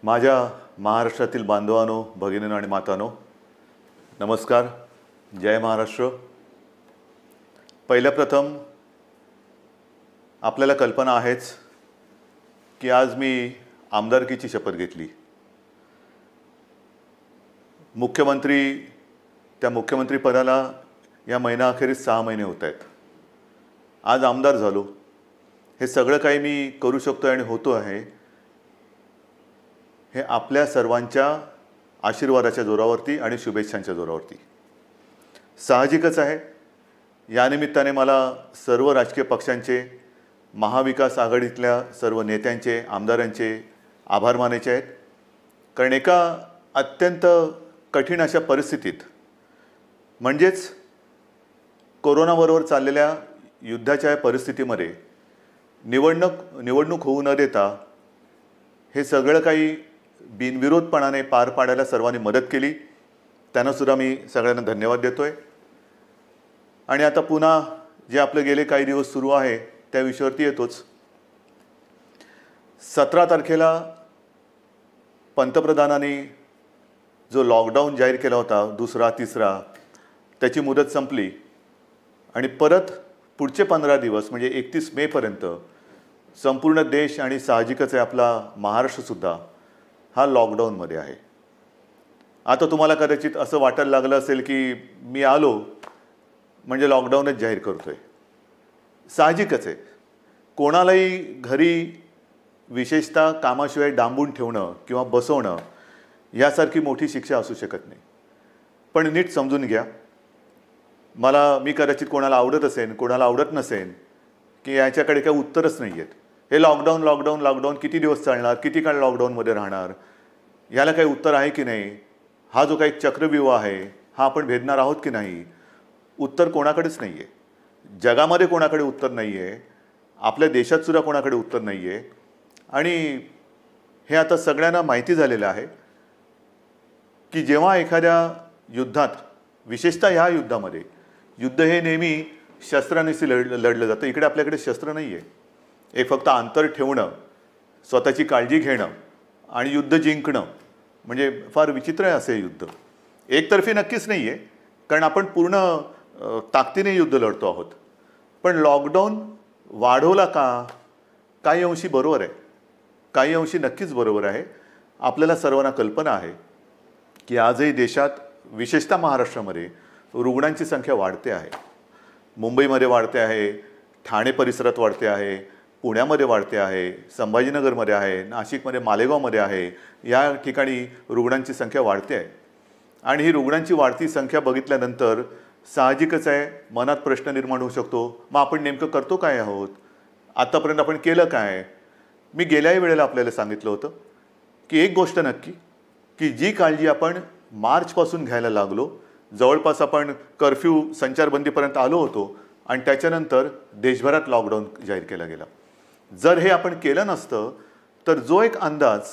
माझ्या महाराष्ट्रातील बांधवांनो, भगिनींनो आणि मातांनो, नमस्कार. जय महाराष्ट्र. पहिल्या प्रथम आपल्याला कल्पना आहेच की आज मी आमदारकीची शपथ घेतली. त्या मुख्यमंत्री पदाला या महिनाअखेरीस 6 महिने होत आहेत. आज आमदार झालो. हे सगळं काही मी करू शकतो आणि होतो आहे हे आपल्या सर्वांच्या आशीर्वादाच्या जोरावरती आणि शुभेच्छांच्या जोरावरती. साहजिकच आहे, या निमित्ताने मला सर्व राजकीय पक्षांचे, महाविकास आघाडीतल्या सर्व नेत्यांचे, आमदारांचे आभार मानायचे आहेत. कारण एका अत्यंत कठीण अशा परिस्थितीत, म्हणजेच कोरोनाबरोबर चाललेल्या युद्धाच्या परिस्थितीमध्ये निवडणूक होऊ न देता हे सगळं काही बिनविरोधपणाने पार पाडायला सर्वांनी मदत केली. त्यांना सुद्धा मी सगळ्यांना धन्यवाद देतोय. आणि आता पुन्हा जे आपले गेले काही दिवस सुरू आहे त्या विषयावरती येतोच. 17 तारखेला पंतप्रधानांनी जो लॉकडाऊन जाहीर केला होता, दुसरा तिसरा, त्याची मुदत संपली आणि परत पुढचे 15 दिवस म्हणजे 31 मेपर्यंत संपूर्ण देश आणि साहजिकच आहे आपला महाराष्ट्रसुद्धा हा लॉकडाऊनमध्ये आहे. आता तुम्हाला कदाचित असं वाटायला लागलं असेल की मी आलो म्हणजे लॉकडाऊनच जाहीर करतोय. साहजिकच आहे, कोणालाही घरी विशेषतः कामाशिवाय डांबून ठेवणं किंवा बसवणं यासारखी मोठी शिक्षा असू शकत नाही. पण नीट समजून घ्या, मी कदाचित कोणाला आवडत असेल, कोणाला आवडत नसेल की याच्याकडे काही उत्तरच नाही आहेत. हे लॉकडाऊन किती दिवस चालणार, किती काळ लॉकडाऊनमध्ये राहणार, याला काही उत्तर आहे की नाही, हा जो काही चक्रव्यूह आहे हा आपण भेदणार आहोत की नाही, उत्तर कोणाकडेच नाही आहे. जगामध्ये कोणाकडे उत्तर नाही आहे, आपल्या देशातसुद्धा कोणाकडे उत्तर नाही आहे. आणि हे आता सगळ्यांना माहिती झालेलं आहे की जेव्हा एखाद्या युद्धात, विशेषतः ह्या युद्धामध्ये, युद्ध हे नेहमी शस्त्रांनीच लढलं जातं. इकडे आपल्याकडे शस्त्र नाही आहे. एक फक्त अंतर ठेवणं, स्वतःची काळजी घेणं आणि युद्ध जिंकणं, म्हणजे फार विचित्र आहे असे युद्ध. एकतर्फी नक्कीच नाही आहे, कारण आपण पूर्ण ताकदीने युद्ध लढतो आहोत. पण लॉकडाऊन वाढवला का? काही अंशी बरोबर आहे, काही अंशी नक्कीच बरोबर आहे. आपल्याला सर्वांना कल्पना आहे की आजही देशात, विशेषतः महाराष्ट्रामध्ये रुग्णांची संख्या वाढते आहे. मुंबईमध्ये वाढते आहे, ठाणे परिसरात वाढते आहे, पुण्यामध्ये वाढते आहे, संभाजीनगरमध्ये आहे, नाशिकमध्ये, मालेगावमध्ये आहे. या ठिकाणी रुग्णांची संख्या वाढते आहे. आणि ही रुग्णांची वाढती संख्या बघितल्यानंतर साहजिकच आहे मनात प्रश्न निर्माण होऊ शकतो, मग आपण नेमकं करतो काय आहोत, आतापर्यंत आपण केलं काय? मी गेल्याही वेळेला आपल्याला सांगितलं होतं की एक गोष्ट नक्की, की जी काळजी आपण मार्चपासून घ्यायला लागलो, जवळपास आपण कर्फ्यू, संचारबंदीपर्यंत आलो होतो आणि त्याच्यानंतर देशभरात लॉकडाऊन जाहीर केला गेला. जर हे आपण केलं नसतं तर जो एक अंदाज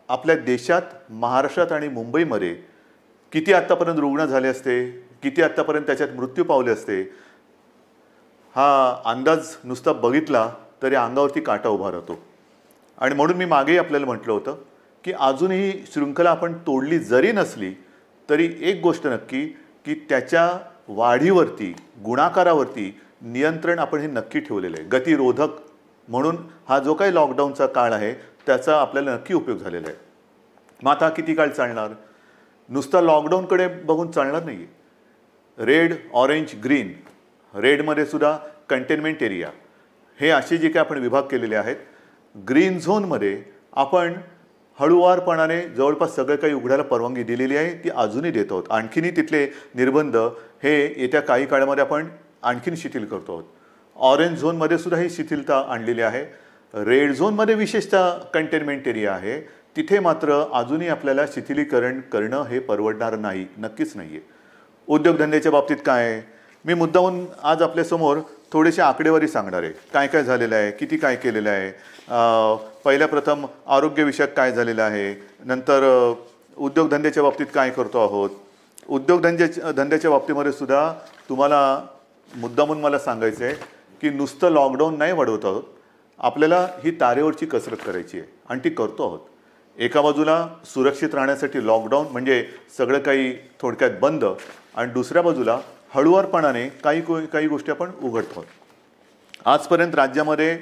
आपल्या देशात, महाराष्ट्रात आणि मुंबईमध्ये किती आत्तापर्यंत रुग्ण झाले असते, किती आत्तापर्यंत त्याच्यात मृत्यू पावले असते, हा अंदाज नुसता बघितला तरी अंगावरती काटा उभा राहतो. आणि म्हणून मी मागेही आपल्याला म्हटलं होतं की अजूनही शृंखला आपण तोडली जरी नसली तरी एक गोष्ट नक्की, की त्याच्या वाढीवरती, गुणाकारावरती नियंत्रण आपण हे नक्की ठेवलेलं आहे. गतिरोधक म्हणून हा जो काही लॉकडाऊनचा काळ आहे त्याचा आपल्याला नक्की उपयोग झालेला आहे. मग आता किती काळ चालणार? नुसता लॉकडाऊनकडे बघून चालणार नाही. रेड, ऑरेंज, ग्रीन, रेडमध्ये सुद्धा कंटेनमेंट एरिया, हे असे जे काही आपण विभाग केलेले आहेत. ग्रीन झोनमध्ये आपण हळूवारपणाने जवळपास सगळं काही उघडायला परवानगी दिलेली आहे, ती अजूनही देत आहोत. आणखीनही तिथले निर्बंध हे येत्या काही काळामध्ये आपण आणखीन शिथिल करतो आहोत. ऑरेंज झोनमध्ये सुद्धा ही शिथिलता आणलेली आहे. रेड झोनमध्ये विशेषतः कंटेनमेंट एरिया आहे, तिथे मात्र अजूनही आपल्याला शिथिलीकरण करणं हे परवडणार नाही, नक्कीच नाही आहे. उद्योगधंद्याच्या बाबतीत काय आहे, मी मुद्दामून आज आपल्यासमोर थोडेसे आकडेवारी सांगणार आहे. काय काय झालेलं आहे, किती काय केलेलं आहे. पहिल्या प्रथम आरोग्यविषयक काय झालेलं आहे, नंतर उद्योगधंद्याच्या बाबतीत काय करतो आहोत. धंद्याच्या बाबतीमध्ये सुद्धा तुम्हाला मुद्दामून मला सांगायचं आहे की नुसतं लॉकडाऊन नाही वाढवत आहोत, आपल्याला ही तारेवरची कसरत करायची आहे आणि ती करतो आहोत. एका बाजूला सुरक्षित राहण्यासाठी लॉकडाऊन म्हणजे सगळं काही थोडक्यात बंद, आणि दुसऱ्या बाजूला हळुवारपणाने काही गोष्टी आपण उघडतो. आजपर्यंत राज्यामध्ये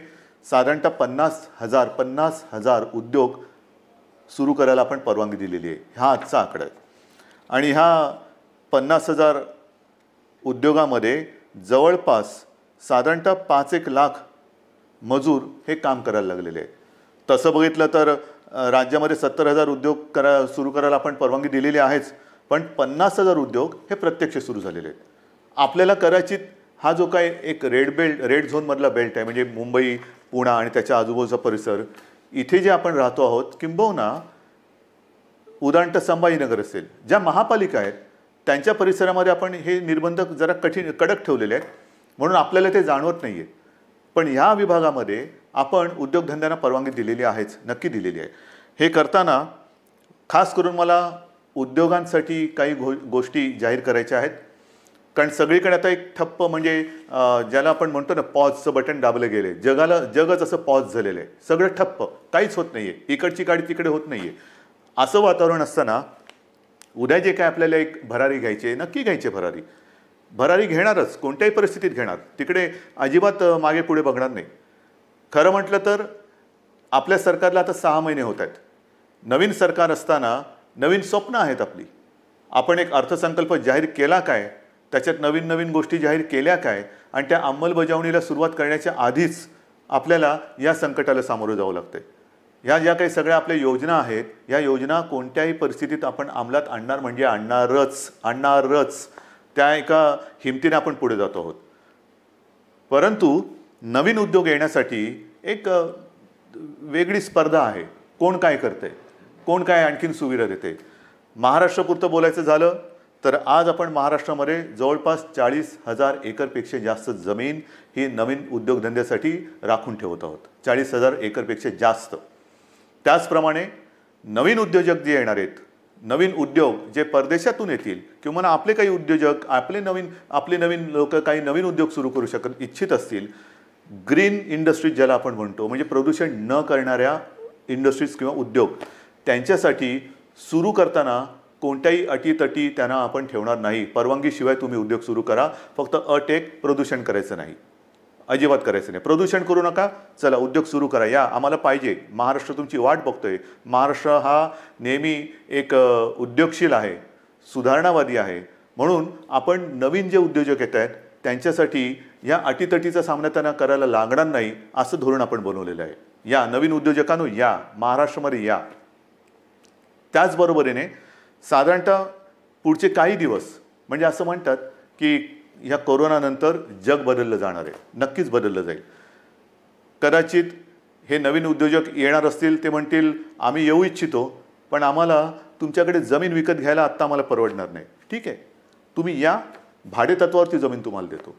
साधारणतः 50,000 उद्योग सुरू करायला आपण परवानगी दिलेली आहे. हा आजचा आकडा आहे. आणि ह्या 50,000 उद्योगामध्ये जवळपास साधारणतः 5-1 लाख मजूर हे काम करायला लागलेले आहेत. तसं बघितलं तर राज्यामध्ये 70,000 उद्योग सुरू करायला आपण परवानगी दिलेली आहेच, पण 50,000 उद्योग हे प्रत्यक्ष सुरू झालेले आहेत. आपल्याला कदाचित हा जो काय एक रेड झोनमधला बेल्ट आहे, म्हणजे मुंबई, पुणे आणि त्याच्या आजूबाजूचा परिसर, इथे जे आपण राहतो आहोत, किंबहुना उदाहरणतः संभाजीनगर असेल, ज्या महापालिका आहेत त्यांच्या परिसरामध्ये आपण हे निर्बंध जरा कडक ठेवलेले आहेत, म्हणून आपल्याला ते जाणवत नाही आहे. पण ह्या विभागामध्ये आपण उद्योगधंद्यांना परवानगी दिलेली आहेच, नक्की दिलेली आहे. हे करताना खास करून मला उद्योगांसाठी काही गोष्टी जाहीर करायच्या आहेत. कारण सगळीकडे आता एक ठप्प, म्हणजे ज्याला आपण म्हणतो ना, पॉजचं बटन दाबलं गेले. जगच असं पॉज झालेलं आहे. सगळं ठप्प, काहीच होत नाही आहे. इकडची गाडी तिकडे होत नाही आहे. असं वातावरण असताना उद्या जे काय आपल्याला एक भरारी घ्यायची, नक्की घ्यायची भरारी घेणारच, कोणत्याही परिस्थितीत घेणार. तिकडे अजिबात मागे पुढे बघणार नाही. खरं म्हटलं तर आपल्या सरकारला आता 6 महिने होत आहेत. नवीन सरकार असताना नवीन स्वप्न आहेत आपली. आपण एक अर्थसंकल्प जाहीर केला काय, त्याच्यात नवीन गोष्टी जाहीर केल्या काय, आणि त्या अंमलबजावणीला सुरुवात करण्याच्या आधीच आपल्याला या संकटाला सामोरं जावं लागतं. ह्या ज्या काही सगळ्या आपल्या योजना आहेत, या योजना कोणत्याही परिस्थितीत आपण अंमलात आणणार म्हणजे आणणारच. त्या एका हिमतीने आपण पुढे जातो आहोत. परंतु नवीन उद्योग येण्यासाठी एक वेगळी स्पर्धा आहे. कोण काय करतंय, कोण काय आणखीन सुविधा देते. महाराष्ट्रापुरतं बोलायचं झालं तर आज आपण महाराष्ट्रामध्ये जवळपास 40,000 एकरपेक्षा जास्त जमीन ही नवीन उद्योगधंद्यासाठी राखून ठेवत आहोत. 40,000 एकरपेक्षा जास्त. त्याचप्रमाणे नवीन उद्योजक जे येणार आहेत, नवीन उद्योग जे परदेशातून येतील, किंवा आपले काही उद्योजक आपले नवीन लोक काही नवीन उद्योग सुरू करू इच्छित असतील, ग्रीन इंडस्ट्रीज ज्याला आपण म्हणतो, म्हणजे प्रदूषण न करणाऱ्या इंडस्ट्रीज किंवा उद्योग, त्यांच्यासाठी सुरू करताना कोणत्याही अटीतटी त्यांना आपण ठेवणार नाही. परवानगीशिवाय तुम्ही उद्योग सुरू करा. फक्त अट एक, प्रदूषण करायचं नाही, अजिबात करायचं नाही. प्रदूषण करू नका, चला उद्योग सुरू करा, या आम्हाला पाहिजे. महाराष्ट्र तुमची वाट बघतोय. महाराष्ट्र हा नेहमी एक उद्योगशील आहे, सुधारणावादी आहे. म्हणून आपण नवीन जे उद्योजक येत आहेत त्यांच्यासाठी या अटीतटीचा सामना त्यांना करायला लागणार नाही, असं धोरण आपण बनवलेलं आहे. या नवीन उद्योजकांनो, या महाराष्ट्रामध्ये या. त्याचबरोबरीने साधारणतः पुढचे काही दिवस, म्हणजे असं म्हणतात की ह्या कोरोनानंतर जग बदललं जाणार आहे. नक्कीच बदललं जाईल. कदाचित हे नवीन उद्योजक येणार असतील, ते म्हणतील आम्ही येऊ इच्छितो, पण आम्हाला तुमच्याकडे जमीन विकत घ्यायला आत्ता आम्हाला परवडणार नाही. ठीक आहे, तुम्ही या, भाडेतत्वावरती जमीन तुम्हाला देतो,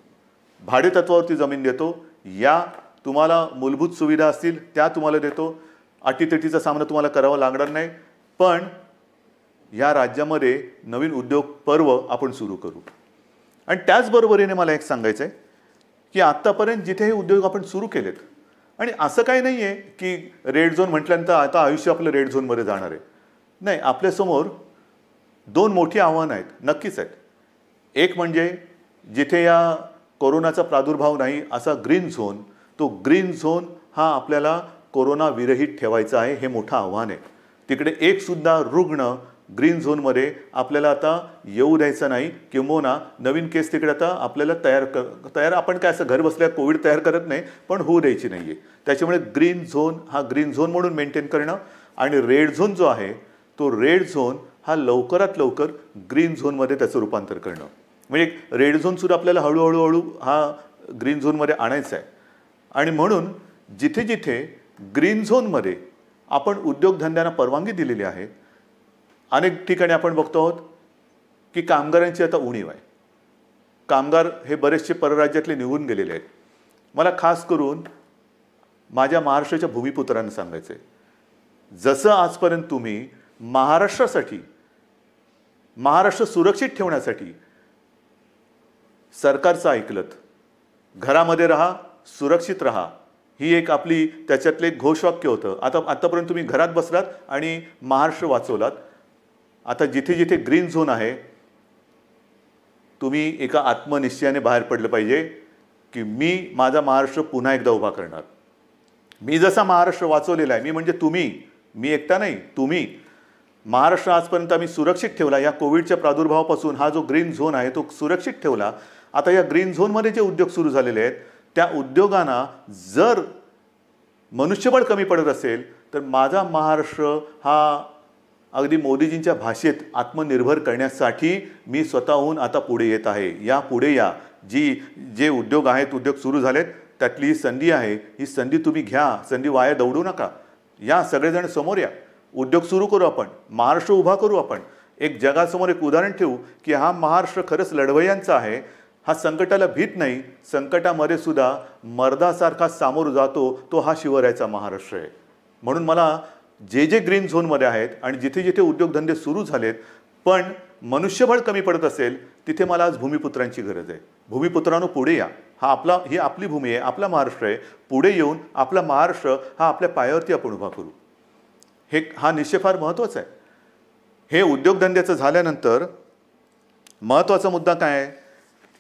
भाडेतत्वावरती जमीन देतो. या, तुम्हाला मूलभूत सुविधा असतील त्या तुम्हाला देतो. अटीतटीचा सामना तुम्हाला करावा लागणार नाही. पण या राज्यामध्ये नवीन उद्योग पर्व आपण सुरू करू. आणि त्याचबरोबरीने मला एक सांगायचं आहे की आत्तापर्यंत जिथे हे उद्योग आपण सुरू केलेत, आणि असं काही नाही आहे की रेड झोन म्हटल्यानंतर आता आयुष्य आपलं रेड झोनमध्ये जाणार आहे. नाही, आपल्यासमोर 2 मोठी आव्हानं आहेत, नक्कीच आहेत. एक म्हणजे जिथे या कोरोनाचा प्रादुर्भाव नाही असा ग्रीन झोन, तो ग्रीन झोन हा आपल्याला कोरोना विरहित ठेवायचा आहे. हे मोठं आव्हान आहे. तिकडे एकसुद्धा रुग्ण ग्रीन झोनमध्ये आपल्याला आता येऊ द्यायचं नाही. किंबहुना नवीन केस तिकडे आता आपल्याला तयार आपण काय असं घर बसल्या कोविड तयार करत नाही, पण होऊ द्यायची नाही आहे. त्याच्यामुळे ग्रीन झोन हा ग्रीन झोन म्हणून मेंटेन करणं, आणि रेड झोन जो आहे तो रेड झोन हा लवकरात लवकर ग्रीन झोनमध्ये त्याचं रूपांतर करणं. म्हणजे रेड झोनसुद्धा आपल्याला हळूहळू हा ग्रीन झोनमध्ये आणायचा आहे. आणि म्हणून जिथे जिथे ग्रीन झोनमध्ये आपण उद्योगधंद्यांना परवानगी दिलेली आहे, अनेक ठिकाणी आपण बघतो आहोत की कामगारांची आता उणीव आहे. कामगार हे बरेचसे परराज्यातले निघून गेलेले आहेत. मला खास करून माझ्या महाराष्ट्राच्या भूमिपुत्रांना सांगायचं आहे, जसं आजपर्यंत तुम्ही महाराष्ट्रासाठी, महाराष्ट्र सुरक्षित ठेवण्यासाठी सरकारचं ऐकलत, घरामध्ये राहा, सुरक्षित राहा, ही एक आपली त्याच्यातले एक घोषवाक्य होतं. आतापर्यंत तुम्ही घरात बसलात आणि महाराष्ट्र वाचवलात. आता जिथे जिथे ग्रीन झोन आहे, तुम्ही एका आत्मनिश्चयाने बाहेर पडलं पाहिजे की मी माझा महाराष्ट्र पुन्हा एकदा उभा करणार. मी जसा महाराष्ट्र वाचवलेला आहे, मी म्हणजे तुम्ही, मी एकटा नाही, तुम्ही. महाराष्ट्र आजपर्यंत आम्ही सुरक्षित ठेवला. या कोविडच्या प्रादुर्भावापासून हा जो ग्रीन झोन आहे तो सुरक्षित ठेवला. आता या ग्रीन झोनमध्ये जे उद्योग सुरू झालेले आहेत त्या उद्योगांना जर मनुष्यबळ कमी पडत असेल तर माझा महाराष्ट्र हा अगदी मोदीजींच्या भाषेत आत्मनिर्भर करण्यासाठी मी स्वतःहून आता पुढे येत आहे. या पुढे या. जे उद्योग आहेत, उद्योग सुरू झालेत, त्यातली ही संधी आहे. ही संधी तुम्ही घ्या. संधी वाया दौडू नका. या सगळेजण समोर या. उद्योग सुरू करू आपण. महाराष्ट्र उभा करू आपण. एक जगासमोर एक उदाहरण ठेवू की हा महाराष्ट्र खरंच लढवय्यांचा आहे. हा संकटाला भीत नाही. संकटामध्ये सुद्धा मर्दासारखा सामोर जातो. तो हा शिवरायाचा महाराष्ट्र आहे. म्हणून मला जे ग्रीन झोनमध्ये आहेत आणि जिथे जिथे उद्योगधंदे सुरू झालेत पण मनुष्यबळ कमी पडत असेल तिथे मला आज भूमिपुत्रांची गरज आहे. भूमिपुत्रांनो पुढे या. ही आपली भूमी आहे, आपला महाराष्ट्र आहे. पुढे येऊन आपला महाराष्ट्र हा आपल्या पायावरती आपण उभा करू. हा निश्चय फार महत्त्वाचा आहे. हे उद्योगधंद्याचं झाल्यानंतर महत्त्वाचा मुद्दा काय आहे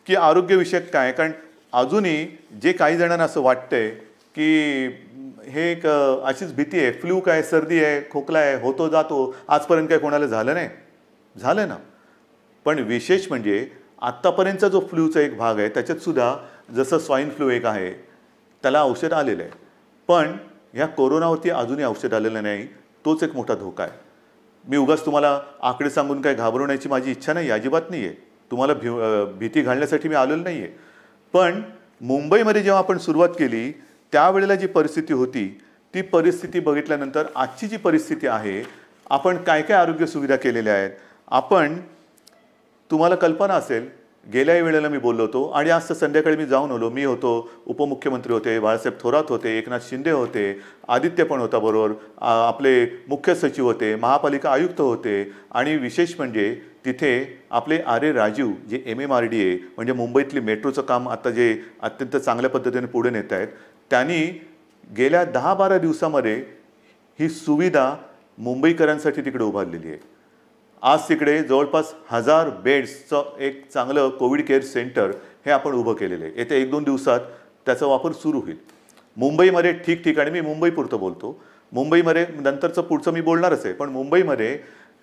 की आरोग्यविषयक काय. कारण अजूनही जे काही जणांना असं वाटतंय की हे एक अशीच भीती आहे, फ्लू काय, सर्दी आहे, खोकला आहे, होतो जातो, आजपर्यंत काय कोणाला झालं नाही. झालं ना. पण विशेष म्हणजे आत्तापर्यंतचा जो फ्लूचा एक भाग आहे त्याच्यात सुद्धा जसं स्वाईन फ्लू एक आहे त्याला औषध आलेलं आहे. पण ह्या कोरोनावरती अजूनही औषध आलेलं नाही. तोच एक मोठा धोका आहे. मी उगाच तुम्हाला आकडे सांगून काय घाबरवण्याची माझी इच्छा नाही, अजिबात नाही आहे. तुम्हाला भीती घालण्यासाठी मी आलेलो नाही आहे. पण मुंबईमध्ये जेव्हा आपण सुरुवात केली त्यावेळेला जी परिस्थिती होती ती परिस्थिती बघितल्यानंतर आजची जी परिस्थिती आहे, आपण काय काय आरोग्य सुविधा केलेल्या आहेत. तुम्हाला कल्पना असेल, गेल्याही वेळेला मी बोललो होतो आणि आज तर संध्याकाळी मी जाऊन आलो. मी होतो, उपमुख्यमंत्री होते, बाळासाहेब थोरात होते, एकनाथ शिंदे होते, आदित्य पण होता बरोबर, आपले मुख्य सचिव होते, महापालिका आयुक्त होते आणि विशेष म्हणजे तिथे आपले आर.ए. राजीव जे MMRDA म्हणजे मुंबईतली मेट्रोचं काम आता जे अत्यंत चांगल्या पद्धतीने पुढे नेत आहेत, त्यांनी गेल्या 10-12 दिवसामध्ये ही सुविधा मुंबईकरांसाठी तिकडे उभारलेली आहे. आज तिकडे जवळपास 1000 बेड्सचं एक चांगलं कोविड केअर सेंटर हे आपण उभं केलेलं आहे. येत्या 1-2 दिवसात त्याचा वापर सुरू होईल. मुंबईमध्ये ठिकठिकाणी, मी मुंबईपुरतं बोलतो, मुंबईमध्ये नंतरचं पुढचं मी बोलणारच आहे, पण मुंबईमध्ये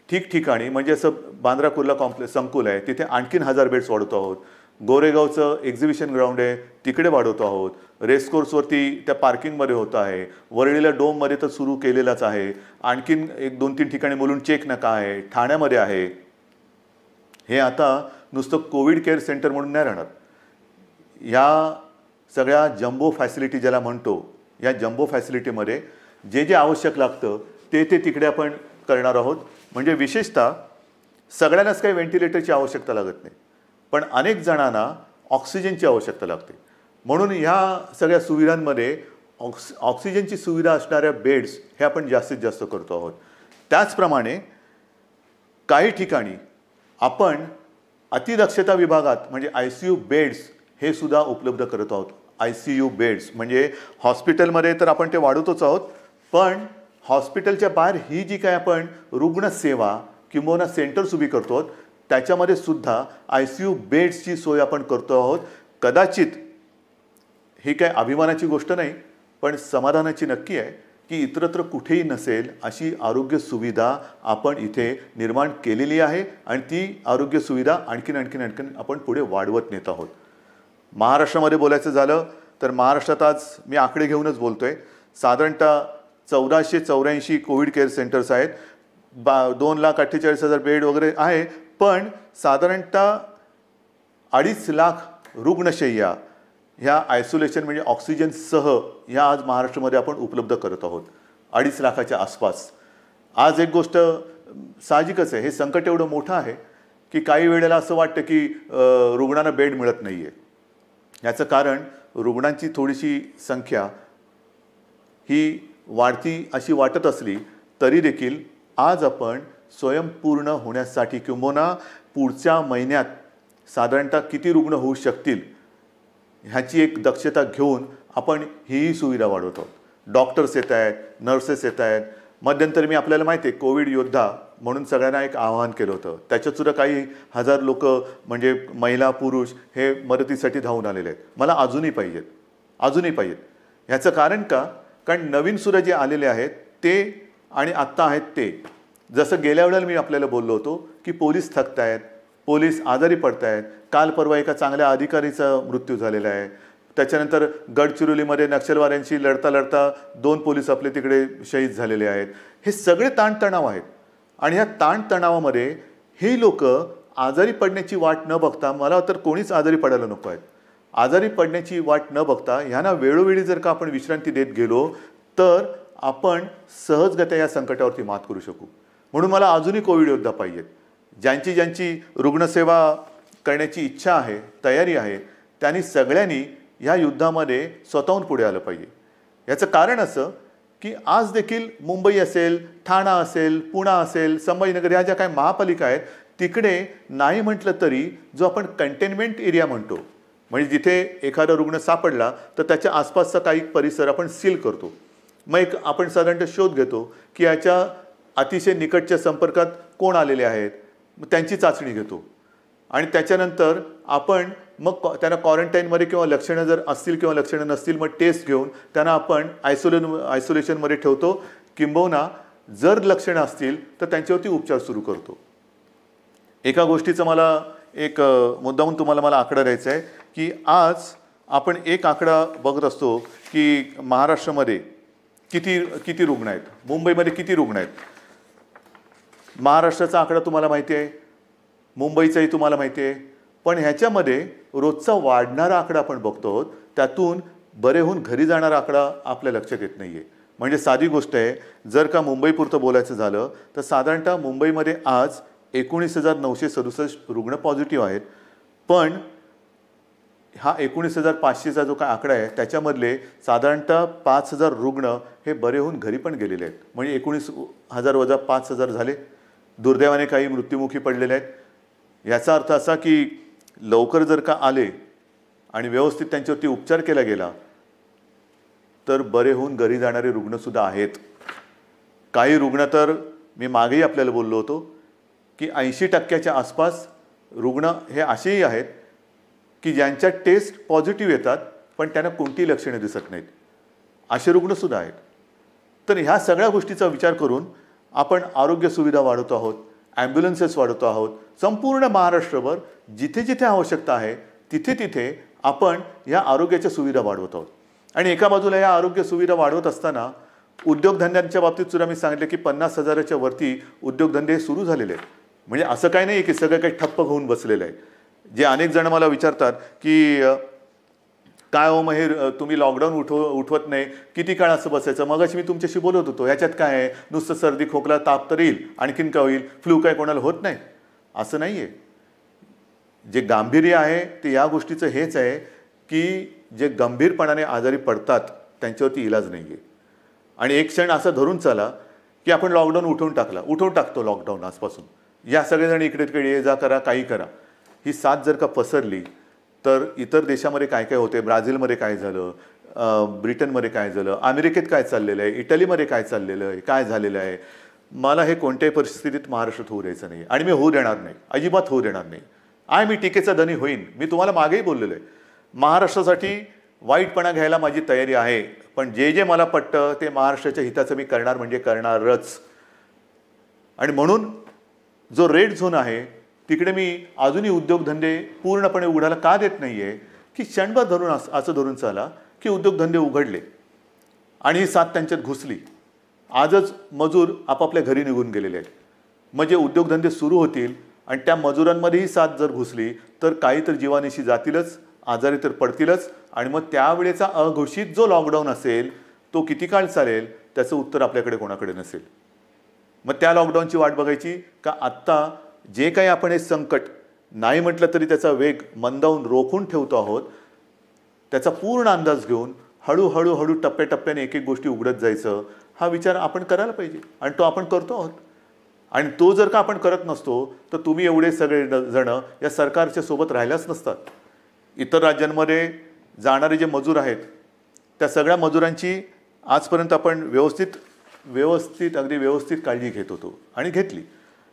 ठिकठिकाणी म्हणजे असं बांद्रा कुर्ला कॉम्प्लेक्स संकुल आहे, तिथे आणखीन 1000 बेड्स वाढवतो आहोत. गोरेगावचं एक्झिबिशन ग्राउंड आहे, तिकडे वाढवतो आहोत. रेसकोर्सवरती त्या पार्किंगमध्ये होतं आहे. वरळीला डोममध्ये तर सुरू केलेलाच आहे. आणखीन 1-2-3 ठिकाणी मुलुंड चेक नाका आहे, ठाण्यामध्ये आहे. हे आता नुसतं कोविड केअर सेंटर म्हणून नाही राहणार. या सगळ्या जम्बो फॅसिलिटी ज्याला म्हणतो, या जम्बो फॅसिलिटीमध्ये जे आवश्यक लागतं ते तिकडे आपण करणार आहोत. म्हणजे विशेषतः सगळ्यांनाच काही व्हेंटिलेटरची आवश्यकता लागत नाही, पण अनेक जणांना ऑक्सिजनची आवश्यकता लागते. म्हणून ह्या सगळ्या सुविधांमध्ये ऑक्सिजनची सुविधा असणाऱ्या बेड्स हे आपण जास्तीत जास्त करतो आहोत. त्याचप्रमाणे काही ठिकाणी आपण अतिदक्षता विभागात म्हणजे ICU बेड्स हे सुद्धा उपलब्ध करत आहोत. ICU बेड्स म्हणजे हॉस्पिटलमध्ये तर आपण ते वाढवतोच आहोत, पण हॉस्पिटलच्या बाहेर ही जी काय आपण रुग्णसेवा किंवा सेंटर्स उभी करतो त्याच्यामध्ये सुद्धा ICU बेड्सची सोय आपण करतो आहोत. कदाचित ही काय अभिमानाची गोष्ट नाही, पण समाधानाची नक्की आहे की इतरत्र कुठेही नसेल अशी आरोग्य सुविधा आपण इथे निर्माण केलेली आहे आणि ती आरोग्य सुविधा आणखीन आपण पुढे वाढवत नेत आहोत. महाराष्ट्रामध्ये बोलायचं झालं तर महाराष्ट्रात आज मी आकडे घेऊनच बोलतोय, साधारणतः 1484 कोविड केअर सेंटर्स आहेत. 2,48,000 बेड वगैरे आहे, पण साधारणतः 2.5 लाख रुग्णशय्या ह्या आयसोलेशन म्हणजे ऑक्सिजनसह ह्या आज महाराष्ट्रामध्ये आपण उपलब्ध करत आहोत. 2.5 लाखाच्या आसपास. आज एक गोष्ट साहजिकच आहे, हे संकट एवढं मोठं आहे की काही वेळेला असं वाटतं की रुग्णांना बेड मिळत नाही आहे. याचं कारण रुग्णांची थोडीशी संख्या ही वाढती अशी वाटत असली तरी देखील आज आपण स्वयंपूर्ण होण्यासाठी किंबहुना पुढच्या महिन्यात साधारणतः किती रुग्ण होऊ शकतील ह्याची एक दक्षता घेऊन आपण हीही सुविधा वाढवत आहोत. डॉक्टर्स येत आहेत, नर्सेस येत आहेत. मध्यंतरी मी आपल्याला माहिती आहे कोविड योद्धा म्हणून सगळ्यांना एक आवाहन केलं होतं. त्याच्यातसुद्धा काही हजार लोक म्हणजे महिला पुरुष हे मदतीसाठी धावून आलेले आहेत. मला अजूनही पाहिजेत. ह्याचं कारण का? कारण नवीनसुद्धा जे आलेले आहेत ते आणि आत्ता आहेत ते, जसं गेल्या वेळेला मी आपल्याला बोललो होतो की पोलीस थकत आहेत, पोलीस आजारी पडत आहेत. काल परवा एका चांगल्या अधिकारीचा मृत्यू झालेला आहे. त्याच्यानंतर गडचिरोलीमध्ये नक्षलवाद्यांशी लढता लढता 2 पोलीस आपले तिकडे शहीद झालेले आहेत. हे सगळे ताणतणाव आहेत आणि ह्या ताणतणावामध्ये हे लोक आजारी पडण्याची वाट न बघता, मला तर कोणीच आजारी पडायला नको आहेत, आजारी पडण्याची वाट न बघता ह्यांना वेळोवेळी जर का आपण विश्रांती देत गेलो तर आपण सहजगत्या या संकटावरती मात करू शकू. म्हणून मला अजूनही कोविड योद्धा पाहिजेत. ज्यांची रुग्णसेवा करण्याची इच्छा आहे, तयारी आहे, त्यांनी सगळ्यांनी ह्या युद्धामध्ये स्वतःहून पुढे आलं पाहिजे. याचं कारण असं की आज देखील मुंबई असेल, ठाणा असेल, पुणे असेल, संभाजीनगर ह्या ज्या काही महापालिका आहेत तिकडे नाही म्हटलं तरी जो आपण कंटेनमेंट एरिया म्हणतो, म्हणजे जिथे एखादा रुग्ण सापडला तर त्याच्या आसपासचा काही परिसर आपण सील करतो. मग एक आपण साधारणतः शोध घेतो की याच्या अतिशय निकटच्या संपर्कात कोण आलेले आहेत, मग त्यांची चाचणी घेतो आणि त्याच्यानंतर आपण मग त्यांना क्वारंटाईनमध्ये किंवा लक्षणं जर असतील किंवा लक्षणं नसतील मग टेस्ट घेऊन त्यांना आपण आयसोलेशनमध्ये ठेवतो. किंबहुना जर लक्षणं असतील तर त्यांच्यावरती उपचार सुरू करतो. एका गोष्टीचं मला एक मुद्दाहून तुम्हाला मला आकडा द्यायचा आहे की आज आपण एक आकडा बघत असतो की महाराष्ट्रामध्ये किती रुग्ण आहेत, मुंबईमध्ये किती रुग्ण आहेत. महाराष्ट्राचा आकडा तुम्हाला माहिती आहे, मुंबईचाही तुम्हाला माहिती आहे, पण ह्याच्यामध्ये रोजचा वाढणारा आकडा आपण बघतो आहोत. त्यातून बरे होऊन घरी जाणारा आकडा आपल्या लक्षात येत नाही आहे. म्हणजे साधी गोष्ट आहे, जर का मुंबईपुरतं बोलायचं झालं तर साधारणतः मुंबईमध्ये आज 19,967 रुग्ण पॉझिटिव्ह आहेत. पण हा 19,500चा जो काय आकडा आहे त्याच्यामधले साधारणतः 5,000 रुग्ण हे बरे होऊन घरी पण गेलेले आहेत. म्हणजे 19,000 वजा 5,000 झाले. दुर्दैवाने काही मृत्युमुखी पडलेले आहेत. याचा अर्थ असा की लवकर जर का आले आणि व्यवस्थित त्यांच्यावरती उपचार केला गेला तर बरे होऊन घरी जाणारे रुग्णसुद्धा आहेत. काही रुग्ण तर मी मागेही आपल्याला बोललो होतो की 80% आसपास रुग्ण हे असेही आहेत की ज्यांच्या टेस्ट पॉझिटिव्ह येतात पण त्यांना कोणतीही लक्षणे दिसत नाहीत. असे रुग्णसुद्धा आहेत. तर ह्या सगळ्या गोष्टीचा विचार करून आपण आरोग्य सुविधा वाढवतो आहोत, ॲम्ब्युलन्सेस वाढवतो आहोत. संपूर्ण महाराष्ट्रभर जिथे जिथे आवश्यकता आहे तिथे तिथे आपण ह्या आरोग्याच्या सुविधा वाढवत आहोत. आणि एका बाजूला या आरोग्य सुविधा वाढवत असताना उद्योगधंद्यांच्या बाबतीत सुद्धा मी सांगितलं की 50,000च्या वरती उद्योगधंदे सुरू झालेले आहेत. म्हणजे असं काही नाही की सगळं काही ठप्प होऊन बसलेलं आहे. जे अनेक जण मला विचारतात की काय हो मग हे तुम्ही लॉकडाऊन उठवत नाही, किती काळ असं बसायचं. मगाशी मी तुमच्याशी बोलत होतो, ह्याच्यात काय आहे, नुसतं सर्दी खोकला ताप तर येईल, आणखीन काय होईल, फ्लू काय कोणाला होत नाही असं नाही आहे. जे गांभीर्य आहे ते या गोष्टीचं हेच आहे की जे गंभीरपणाने आजारी पडतात त्यांच्यावरती इलाज नाही आहे. आणि एक क्षण असं धरून चला की आपण लॉकडाऊन उठवून टाकतो लॉकडाऊन आजपासून, या सगळेजण इकडे तिकडे ये जा करा, काही करा. ही साथ जर का पसरली तर इतर देशामध्ये काय काय होते, ब्राझीलमध्ये काय झालं, ब्रिटनमध्ये काय झालं, अमेरिकेत काय चाललेलं आहे, इटलीमध्ये काय चाललेलं आहे, काय झालेलं आहे. मला हे कोणत्याही परिस्थितीत महाराष्ट्रात होऊ द्यायचं नाही आणि मी होऊ देणार नाही, अजिबात होऊ देणार नाही. मी टीकेचा धनी होईन. मी तुम्हाला मागेही बोललेलो आहे, महाराष्ट्रासाठी वाईटपणा घ्यायला माझी तयारी आहे, पण जे जे मला पटतं ते महाराष्ट्राच्या हिताचं मी करणार म्हणजे करणारच. आणि म्हणून जो रेड झोन आहे तिकडे मी अजूनही उद्योगधंदे पूर्णपणे उघडायला का देत नाही आहे की क्षणभर धरून असं धरून चाला की उद्योगधंदे उघडले आणि ही साथ त्यांच्यात घुसली. आजच मजूर आपापल्या घरी निघून गेलेले आहेत. म्हणजे उद्योगधंदे सुरू होतील आणि त्या मजुरांमध्येही साथ जर घुसली तर काही तर जीवानिशी जातीलच, आजारी तर पडतीलच. आणि मग त्यावेळेचा अघोषित जो लॉकडाऊन असेल तो किती काळ चालेल त्याचं उत्तर आपल्याकडे कोणाकडे नसेल. मग त्या लॉकडाऊनची वाट बघायची का आत्ता जे काही आपण हे संकट नाही म्हटलं तरी त्याचा वेग मंदावून रोखून ठेवतो आहोत, त्याचा पूर्ण अंदाज घेऊन हळूहळू टप्प्याटप्प्याने एक एक गोष्टी उघडत जायचं, हा विचार आपण करायला पाहिजे आणि तो आपण करतो आहोत. आणि तो जर का आपण करत नसतो तर तुम्ही एवढे सगळे जण या सरकारच्या सोबत राहिल्याच नसतात. इतर राज्यांमध्ये जाणारे जे मजूर आहेत त्या सगळ्या मजुरांची आजपर्यंत आपण अगदी व्यवस्थित काळजी घेत होतो आणि घेतली.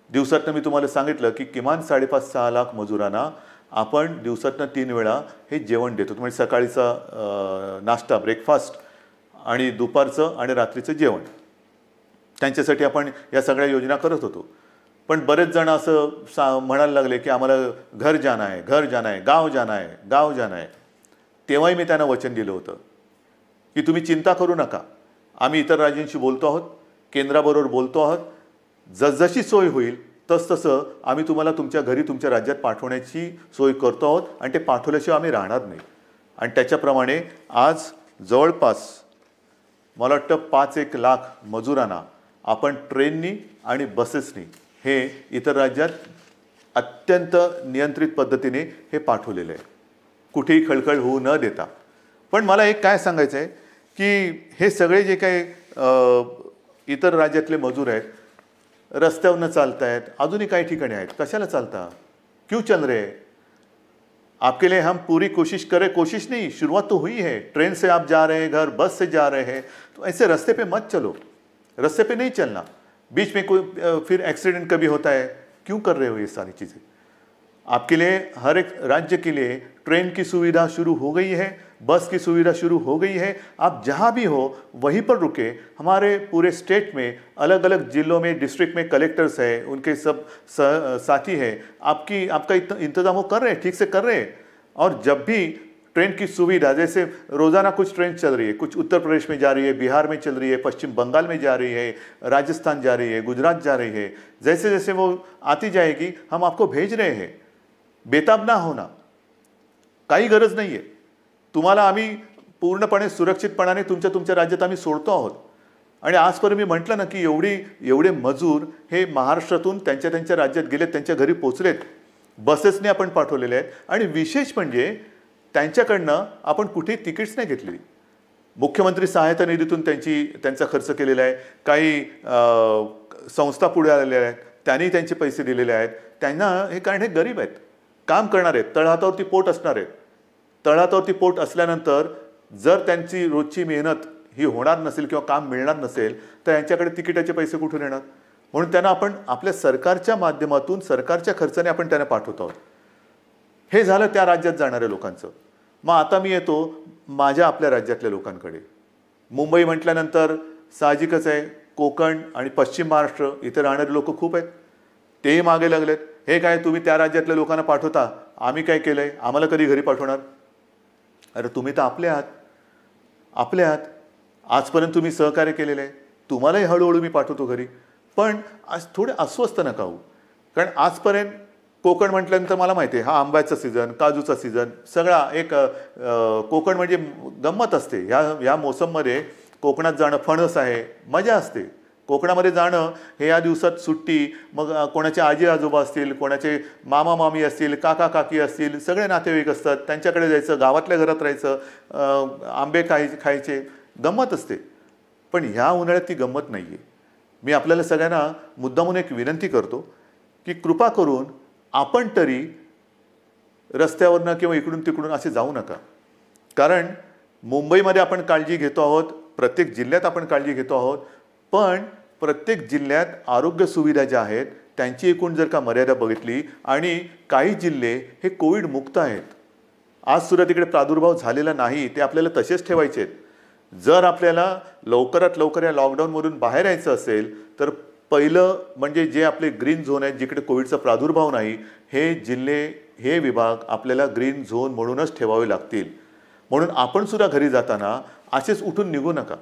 दिवसातनं मी तुम्हाला सांगितलं की किमान 5.5-6 लाख मजुरांना आपण दिवसातनं 3 वेळा हे जेवण देतो. म्हणजे सकाळीचा नाश्ता ब्रेकफास्ट आणि दुपारचं आणि रात्रीचं जेवण, त्यांच्यासाठी आपण या सगळ्या योजना करत होतो. पण बरेच जण असं म्हणायला लागले की आम्हाला घर जाना आहे, गाव जाना आहे. तेव्हाही मी त्यांना वचन दिलं होतं की तुम्ही चिंता करू नका, आम्ही इतर राज्यांशी बोलतो आहोत, केंद्राबरोबर बोलतो आहोत. जसजशी सोय होईल तसतसं आम्ही तुम्हाला तुमच्या घरी तुमच्या राज्यात पाठवण्याची सोय करतो आहोत आणि ते पाठवल्याशिवाय आम्ही राहणार नाही. आणि त्याच्याप्रमाणे आज जवळपास मला वाटतं 5-1 लाख मजुरांना आपण ट्रेननी आणि बसेसनी हे इतर राज्यात अत्यंत नियंत्रित पद्धतीने हे पाठवलेलं आहे, कुठेही खळखळ होऊ न देता. पण मला एक काय सांगायचं आहे की हे सगळे जे काही इतर राज्यातले मजूर आहेत, रस्त्यावरनं चालत आहेत, अजूनही काही ठिकाणी आहेत. कशाला चालता? क्यों चल रहे? आपके लिए हम पूरी कोशिश नहीं, शुरुआत तो हुई है. ट्रेन से आप जा रहे हैं घर, बस से जा रहे हैं, तो ऐसे रास्ते पे मत चलो, रास्ते पे नहीं चलना. बीच में कोई फिर एक्सीडेंट कभी होता है, क्यों कर रहे हो ये सारी चीज़ें? आपके लिए हर एक राज्य के लिए ट्रेन की सुविधा शुरू हो गई है, बस की सुविधा शुरू हो गई है. आप जहाँ भी हो वहीं पर रुके. हमारे पूरे स्टेट में अलग अलग जिलों में डिस्ट्रिक्ट में कलेक्टर्स हैं, उनके सब साथी हैं, आपका इंतज़ाम वो कर रहे हैं, ठीक से कर रहे हैं. और जब भी ट्रेन की सुविधा, जैसे रोज़ाना कुछ ट्रेन चल रही है, कुछ उत्तर प्रदेश में जा रही है, बिहार में चल रही है, पश्चिम बंगाल में जा रही है, राजस्थान जा रही है, गुजरात जा रही है, जैसे जैसे वो आती जाएगी हम आपको भेज रहे हैं. बेताब ना होना, काही गरज नाही आहे. तुम्हाला आम्ही पूर्णपणे सुरक्षितपणाने तुमच्या राज्यात आम्ही सोडतो आहोत. आणि आजपर्यंत मी म्हटलं ना की एवढे मजूर हे महाराष्ट्रातून त्यांच्या राज्यात गेलेत, त्यांच्या घरी पोचलेत, बसेसने आपण पाठवलेले आहेत. आणि विशेष म्हणजे त्यांच्याकडनं आपण कुठेही तिकीट्स नाही घेतलेली. मुख्यमंत्री सहायता निधीतून त्यांचा खर्च केलेला आहे. काही संस्था पुढे आलेल्या आहेत, त्यांनी त्यांचे पैसे दिलेले आहेत. त्यांना हे कारण हे गरीब आहेत, काम करणार आहेत, तळहातावरती पोट असणार आहेत. तळहातावरती पोट असल्यानंतर जर त्यांची रोजची मेहनत ही होणार नसेल किंवा काम मिळणार नसेल तर यांच्याकडे तिकिटाचे पैसे कुठून येणार? म्हणून त्यांना आपण आपल्या सरकारच्या माध्यमातून सरकारच्या खर्चाने आपण त्यांना पाठवतो आहोत. हे झालं त्या राज्यात जाणाऱ्या लोकांचं. मग आता मी येतो माझ्या आपल्या राज्यातल्या लोकांकडे. मुंबई म्हटल्यानंतर साहजिकच आहे कोकण आणि पश्चिम महाराष्ट्र इथे राहणारे लोक खूप आहेत. तेही मागे लागलेत. हे काय तुम्ही त्या राज्यातल्या लोकांना पाठवता, आम्ही काय केलंय, आम्हाला कधी घरी पाठवणार? अरे तुम्ही तर आपले आहात. आजपर्यंत तुम्ही सहकार्य केलेलं आहे, तुम्हालाही हळूहळू मी पाठवतो घरी. पण आज थोडे अस्वस्थ नका होऊ. कारण आजपर्यंत कोकण म्हटल्यानंतर मला माहिती आहे हा आंब्याचा सीझन, काजूचा सीझन, सगळा एक कोकण म्हणजे गंमत असते. ह्या मोसममध्ये कोकणात जाणं फणस आहे, मजा असते. कोकणामध्ये जाणं हे या दिवसात सुट्टी, मग कोणाचे आजी आजोबा असतील, कोणाचे मामा मामी असतील, काका काकी असतील, सगळे नातेवाईक असतात, त्यांच्याकडे जायचं, गावातल्या घरात राहायचं, आंबे खायचे, गंमत असते. पण ह्या उन्हाळ्यात ती गंमत नाही आहे. मी आपल्याला सगळ्यांना मुद्दामून एक विनंती करतो की कृपा करून आपण तरी रस्त्यावरनं किंवा इकडून तिकडून असे जाऊ नका. कारण मुंबईमध्ये आपण काळजी घेतो आहोत, प्रत्येक जिल्ह्यात आपण काळजी घेतो आहोत, पण प्रत्येक जिल्ह्यात आरोग्य सुविधा ज्या आहेत त्यांची एकूण जर का मर्यादा बघितली आणि काही जिल्हे हे कोविड मुक्त आहेत, आजसुद्धा तिकडे प्रादुर्भाव झालेला नाही, ते आपल्याला तसेच ठेवायचे आहेत. जर आपल्याला लवकरात लवकर या लॉकडाऊनमधून बाहेर यायचं असेल तर पहिलं म्हणजे जे आपले ग्रीन झोन आहेत जिकडे कोविडचा प्रादुर्भाव नाही, हे जिल्हे हे विभाग आपल्याला ग्रीन झोन म्हणूनच ठेवावे लागतील. म्हणून आपण सुद्धा घरी जाताना असेच उठून निघू नका.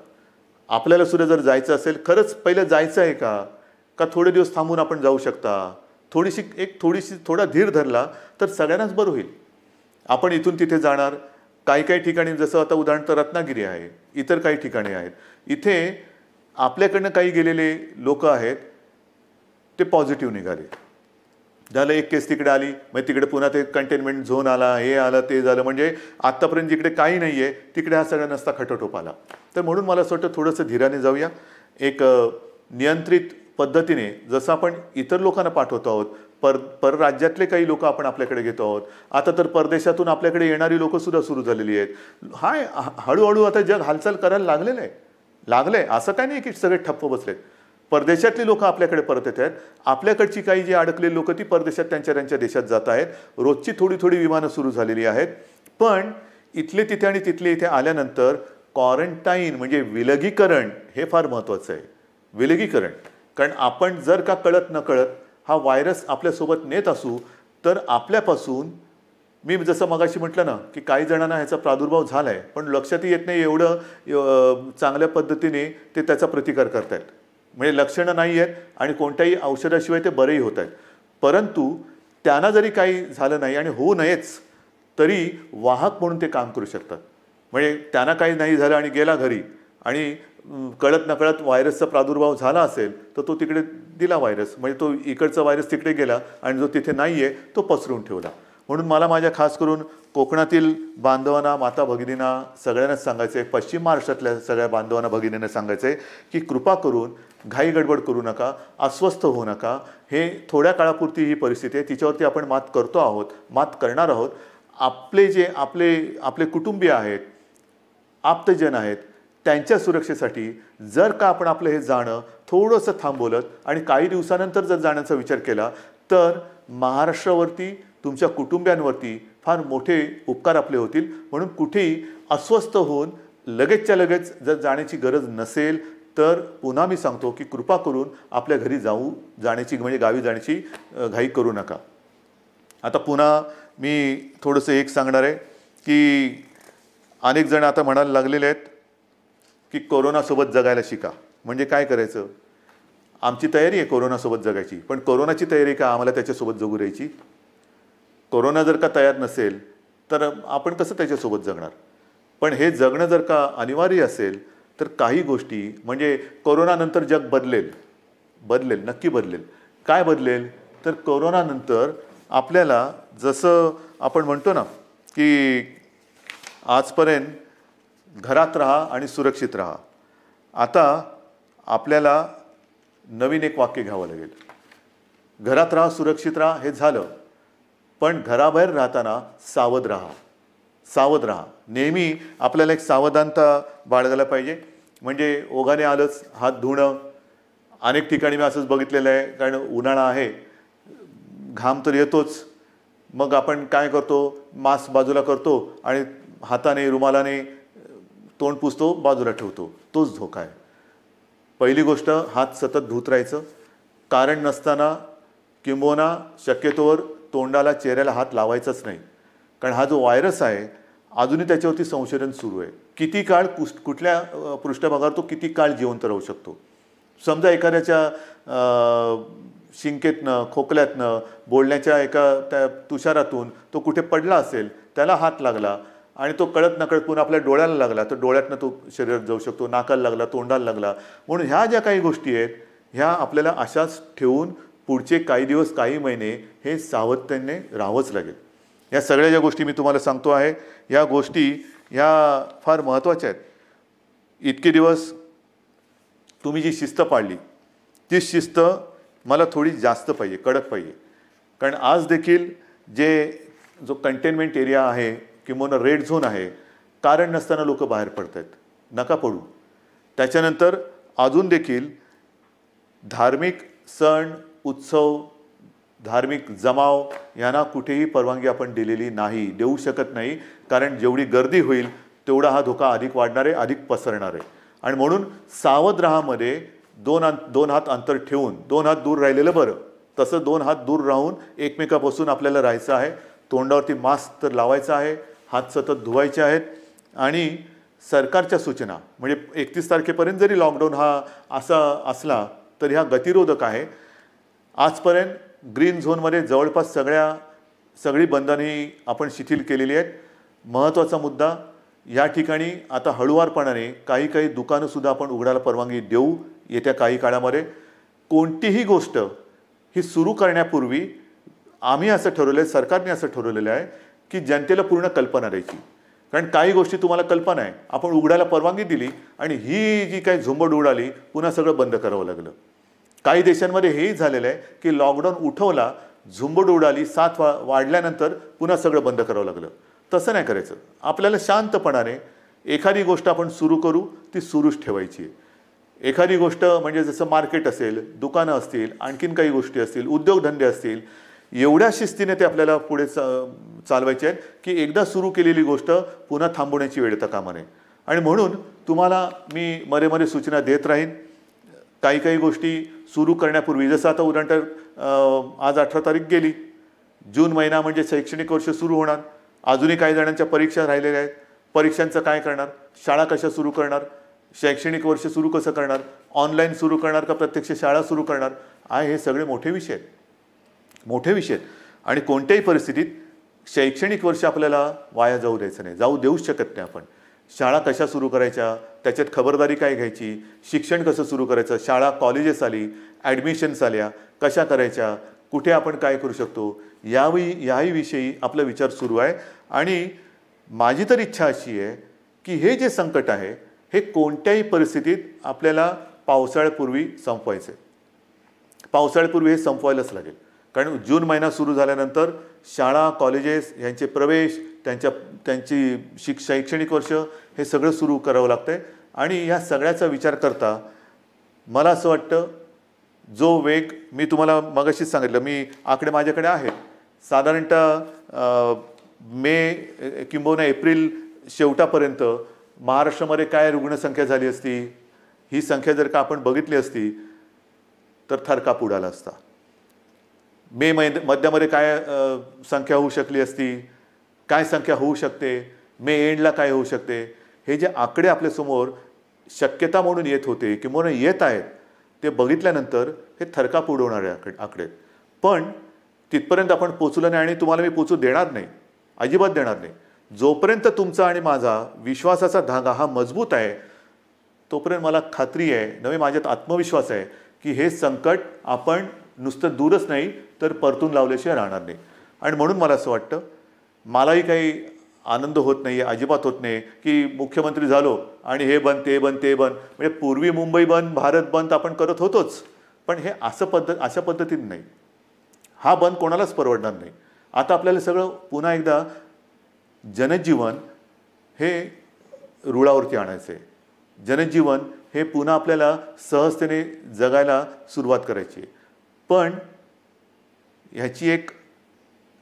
आपल्याला सुद्धा जर जायचं असेल, खरंच पहिलं जायचं आहे का थोडे दिवस थांबून आपण जाऊ शकता, थोडा धीर धरला तर सगळ्यांनाच बरं होईल. आपण इथून तिथे जाणार, काही ठिकाणी जसं आता उदाहरण तर रत्नागिरी आहे, इतर काही ठिकाणी आहेत, इथे आपल्याकडनं काही गेलेले लोक आहेत ते पॉझिटिव्ह निघाले. झालं एक केस तिकडे आली, मग तिकडे पुन्हा ते कंटेनमेंट झोन आला, हे आलं ते झालं, म्हणजे आत्तापर्यंत जिकडे काही नाही आहे तिकडे हा सगळा नसता खटोटोप आला. तर म्हणून मला असं वाटतं थोडंसं धीराने जाऊया. एक नियंत्रित पद्धतीने जसं आपण इतर लोकांना पाठवतो आहोत परराज्यातले काही लोक आपण आपल्याकडे घेतो आहोत. आता तर परदेशातून आपल्याकडे येणारी लोकंसुद्धा सुरू झालेली आहेत. हळूहळू आता जग हालचाल करायला लागलंय. असं काय नाही की सगळे ठप्प बसलेत. परदेशातली लोक आपल्याकडे परत येत आहेत. आपल्याकडची काही जी अडकलेली लोक ती परदेशात त्यांच्या देशात जात आहेत. रोजची थोडी विमानं सुरू झालेली आहेत. पण इथले तिथे आणि तिथले इथे आल्यानंतर क्वारंटाईन म्हणजे विलगीकरण हे फार महत्त्वाचं आहे. विलगीकरण, कारण आपण जर का कळत नकळत हा व्हायरस आपल्यासोबत नेत असू तर आपल्यापासून, मी जसं मगाशी म्हटलं ना की काही जणांना ह्याचा प्रादुर्भाव झाला आहे पण लक्षातही येत नाही एवढं चांगल्या पद्धतीने ते त्याचा प्रतिकार करतायत. म्हणजे लक्षणं नाही आहेत आणि कोणत्याही औषधाशिवाय ते बरेही होत आहेत. परंतु त्यांना जरी काही झालं नाही आणि होऊ नयेच तरी वाहक म्हणून ते काम करू शकतात. म्हणजे त्यांना काही नाही झालं आणि गेला घरी आणि कळत नकळत व्हायरसचा प्रादुर्भाव झाला असेल तर तो तिकडे दिला व्हायरस, म्हणजे तो इकडचा व्हायरस तिकडे गेला आणि जो तिथे नाही आहे तो पसरून ठेवला. म्हणून मला माझ्या खास करून कोकणातील बांधवांना, माता भगिनींना सगळ्यांनाच सांगायचं आहे, पश्चिम महाराष्ट्रातल्या सगळ्या बांधवांना भगिनींना सांगायचं आहे की कृपा करून घाई गडबड करू नका, अस्वस्थ होऊ नका. हे थोड्या काळापुरती ही परिस्थिती आहे, तिच्यावरती आपण मात करतो आहोत, मात करणार आहोत. आपले कुटुंबीय आहेत, आप्तजन आहेत, त्यांच्या सुरक्षेसाठी जर का आपण आपलं हे जाणं थोडंसं थांबवलं आणि काही दिवसानंतर जर जाण्याचा विचार केला तर महाराष्ट्रावरती, तुमच्या कुटुंबियांवरती फार मोठे उपकार आपले होतील. म्हणून कुठेही अस्वस्थ होऊन लगेचच्या लगेच जर जाण्याची गरज नसेल तर पुन्हा मी सांगतो की कृपा करून आपल्या घरी जाण्याची म्हणजे गावी जाण्याची घाई करू नका. आता पुन्हा मी थोडंसं एक सांगणार आहे की अनेक जण आता म्हणायला लागलेले आहेत की कोरोनासोबत जगायला शिका. म्हणजे काय करायचं? आमची तयारी आहे कोरोनासोबत जगायची, पण कोरोनाची तयारी का आम्हाला त्याच्यासोबत जगू द्यायची? कोरोना जर का तयार नसेल तर आपण कसं त्याच्यासोबत जगणार? पण हे जगणं जर का अनिवार्य असेल तर काही गोष्टी, म्हणजे कोरोनानंतर जग बदलेल, नक्की बदलेल. काय बदलेल? तर कोरोनानंतर आपल्याला जसं आपण म्हणतो ना की आजपर्यंत घरात राहा आणि सुरक्षित राहा, आता आपल्याला नवीन एक वाक्य घ्यावं लागेल. घरात राहा, सुरक्षित राहा हे झालं, पण घराबाहेर राहताना सावध राहा. नेहमी आपल्याला एक सावधानता बाळगायला पाहिजे. म्हणजे ओघाने आलंच हात धुणं. अनेक ठिकाणी मी असंच बघितलेलं आहे, कारण उन्हाळा आहे, घाम तर येतोच, मग आपण काय करतो, मास्क बाजूला करतो आणि हाताने रुमालाने तोंड पुसतो, बाजूला ठेवतो. तोच धोका आहे. पहिली गोष्ट, हात सतत धुत राहायचं. कारण नसताना किंबहुना शक्यतोवर तोंडाला, चेहऱ्याला हात लावायचाच नाही. कारण हा जो व्हायरस आहे अजूनही त्याच्यावरती संशोधन सुरू आहे. किती काळ कुठल्या पृष्ठभागावर तो किती काळ जिवंत राहू शकतो. समजा एखाद्याच्या शिंकेतनं, खोकल्यातनं, बोलण्याच्या एका त्या तुषारातून तो कुठे पडला असेल, त्याला हात लागला आणि तो कळत नकळत पुन्हा आपल्या डोळ्याला लागला तर डोळ्यातनं तो शरीरात जाऊ शकतो, नाकाला लागला, तोंडाला लागला. म्हणून ह्या ज्या काही गोष्टी आहेत ह्या आपल्याला अशाच ठेवून पुढचे काही दिवस, काही महिने हे सावधतेने राहावंच लागेल. या सगळ्या ज्या गोष्टी मी तुम्हाला सांगतो आहे, या गोष्टी ह्या फार महत्त्वाच्या आहेत. इतके दिवस तुम्ही जी शिस्त पाळली ती शिस्त मला थोडी जास्त पाहिजे, कडक पाहिजे. कारण आज देखील जो कंटेनमेंट एरिया आहे किंवा रेड झोन आहे, कारण नसताना लोक बाहेर पडत आहेत. नका पडू. त्याच्यानंतर अजून देखील धार्मिक सण, उत्सव, धार्मिक जमाव यांना कुठेही परवानगी आपण दिलेली नाही, देऊ शकत नाही. कारण जेवढी गर्दी होईल तेवढा हा धोका अधिक वाढणार आहे, अधिक पसरणार आहे. आणि म्हणून सावध राहामध्ये दोन हात अंतर ठेवून, 2 हात दूर राहिलेलं बरं. तसं 2 हात दूर राहून एकमेकापासून आपल्याला राहायचं आहे. तोंडावरती मास्क तर लावायचा आहे, हात सतत धुवायचे आहेत. आणि सरकारच्या सूचना, म्हणजे 31 तारखेपर्यंत जरी लॉकडाऊन हा असा असला तर ह्या गतिरोधक आहे. आजपर्यंत ग्रीन झोनमध्ये जवळपास सगळी बंधने आपण शिथिल केलेली आहेत. महत्त्वाचा मुद्दा, या ठिकाणी आता हळूवारपणाने काही दुकानंसुद्धा आपण उघडायला परवानगी देऊ येत्या काही काळामध्ये. कोणतीही गोष्ट ही सुरू करण्यापूर्वी आम्ही असं ठरवलं आहे, सरकारने असं ठरवलेलं आहे की जनतेला पूर्ण कल्पना द्यायची. कारण काही गोष्टी तुम्हाला कल्पना आहे, आपण उघडायला परवानगी दिली आणि ही जी काही झुंबड उडाली पुन्हा सगळं बंद करावं लागलं. काही देशांमध्ये हेही झालेलं आहे की लॉकडाऊन उठवला झुंबड उडाली, साथ वाढल्यानंतर पुन्हा सगळं बंद करावं लागलं. तसं नाही करायचं. आपल्याला शांतपणाने एखादी गोष्ट आपण सुरू करू, ती सुरूच ठेवायची. एखादी गोष्ट म्हणजे जसं मार्केट असेल, दुकानं असतील, आणखीन काही गोष्टी असतील, उद्योगधंदे असतील, एवढ्या शिस्तीने ते आपल्याला पुढे चालवायचे आहेत की एकदा सुरू केलेली गोष्ट पुन्हा थांबवण्याची वेळ येता कामा नये. आणि म्हणून तुम्हाला मी मध्ये सूचना देत राहीन. काही काही गोष्टी सुरू करण्यापूर्वी, जसं आता उदाहरणार्थ आज 18 तारीख गेली, जून महिना म्हणजे शैक्षणिक वर्ष सुरू होणार. अजूनही काही जणांच्या परीक्षा राहिलेल्या आहेत. परीक्षांचं काय करणार, शाळा कशा सुरू करणार, शैक्षणिक वर्ष सुरू कसं करणार, ऑनलाईन सुरू करणार का प्रत्यक्ष शाळा सुरू करणार, हे सगळे मोठे विषय आहेत. मोठे विषय आहेत. आणि कोणत्याही परिस्थितीत शैक्षणिक वर्ष आपल्याला वाया जाऊ द्यायचं नाही, जाऊ देऊच शकत नाही आपण. शाळा कशा सुरू करायच्या, त्याच्यात खबरदारी काय घ्यायची, शिक्षण कसं सुरू करायचं, शाळा कॉलेजेस आली, ॲडमिशन्स आल्या, कशा करायच्या, कुठे आपण काय करू शकतो, याही विषयी आपला विचार सुरू आहे. आणि माझी तर इच्छा अशी आहे की हे जे संकट आहे हे कोणत्याही परिस्थितीत आपल्याला पावसाळ्यापूर्वी संपवायचं आहे. पावसाळ्यापूर्वी हे संपवायलाच लागेल. कारण जून महिना सुरू झाल्यानंतर शाळा कॉलेजेस यांचे प्रवेश, त्यांची शैक्षणिक वर्ष हे सगळं सुरू करावं लागतं आहे. आणि या सगळ्याचा विचार करता मला असं वाटतं, जो वेग मी तुम्हाला मगाशीच सांगितलं, मी आकडे माझ्याकडे आहेत, साधारणतः मे किंबहुना एप्रिल शेवटापर्यंत महाराष्ट्रामध्ये काय रुग्णसंख्या झाली असती, ही संख्या जर का आपण बघितली असती तर थरकाप उडाला असता. मे मध्यामध्ये काय संख्या होऊ शकली असती, काय संख्या होऊ शकते, मे एंडला काय होऊ शकते, हे जे आकडे आपल्यासमोर शक्यता म्हणून येत होते किंवा येत आहेत, ते बघितल्यानंतर हे थरकाप उडवणारे आकडे. पण तिथपर्यंत आपण पोचलो नाही आणि तुम्हाला मी पोचू देणार नाही, अजिबात देणार नाही. जोपर्यंत तुमचा आणि माझा विश्वासाचा धागा हा मजबूत आहे, तोपर्यंत मला खात्री आहे, नवे माझ्यात आत्मविश्वास आहे की हे संकट आपण नुसतं दूरच नाही तर परतून लावल्याशिवाय राहणार नाही. आणि म्हणून मला असं वाटतं, मलाही काही आनंद होत नाही आहे, अजिबात होत नाही की मुख्यमंत्री झालो आणि हे बंद ते बंद ते बंद. म्हणजे पूर्वी मुंबई बंद, भारत बंद आपण करत होतोच, पण हे अशा पद्धतीने नाही. हा बंद कोणालाच परवडणार नाही. आता आपल्याला सगळं पुन्हा एकदा जनजीवन हे रुळावरती आणायचं आहे. जनजीवन हे पुन्हा आपल्याला सहजतेने जगायला सुरुवात करायची आहे. पण ह्याची एक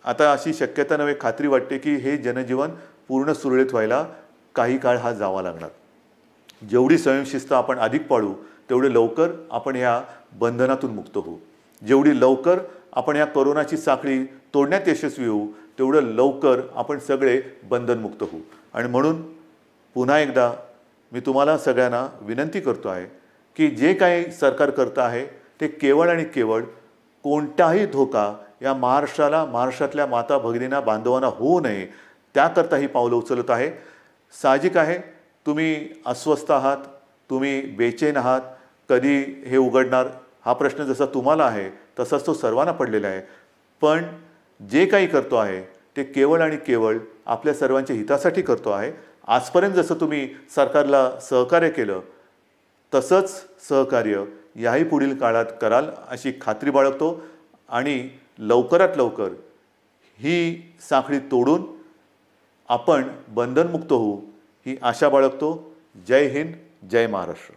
आता अशी शक्यता नव्हे, खात्री वाटते की हे जनजीवन पूर्ण सुरळीत व्हायला काही काळ हा जावा लागणार. जेवढी स्वयंशिस्त आपण अधिक पाळू, तेवढे लवकर आपण ह्या बंधनातून मुक्त होऊ. जेवढी लवकर आपण या कोरोनाची साखळी तोडण्यात यशस्वी होऊ, तेवढं लवकर आपण सगळे बंधनमुक्त होऊ. आणि म्हणून पुन्हा एकदा मी तुम्हाला सगळ्यांना विनंती करतो आहे की जे काही सरकार करतं आहे ते केवळ आणि केवळ कोणताही धोका या महाराष्ट्राला, महाराष्ट्रातल्या माता भगिनींना, बांधवांना होऊ नये, त्याकरता ही पावलं उचलत आहे. साहजिक आहे, तुम्ही अस्वस्थ आहात, तुम्ही बेचैन आहात, कधी हे उघडणार हा प्रश्न जसा तुम्हाला आहे तसाच तो सर्वांना पडलेला आहे. पण जे काही करतो आहे ते केवळ आणि केवळ आपल्या सर्वांच्या हितासाठी करतो आहे. आजपर्यंत जसं तुम्ही सरकारला सहकार्य केलं तसंच सहकार्य याही पुढील काळात कराल अशी खात्री बाळगतो. आणि लवकरात लवकर ही साखळी तोडून आपण बंधनमुक्त होऊ ही आशा बाळगतो. जय हिंद, जय महाराष्ट्र.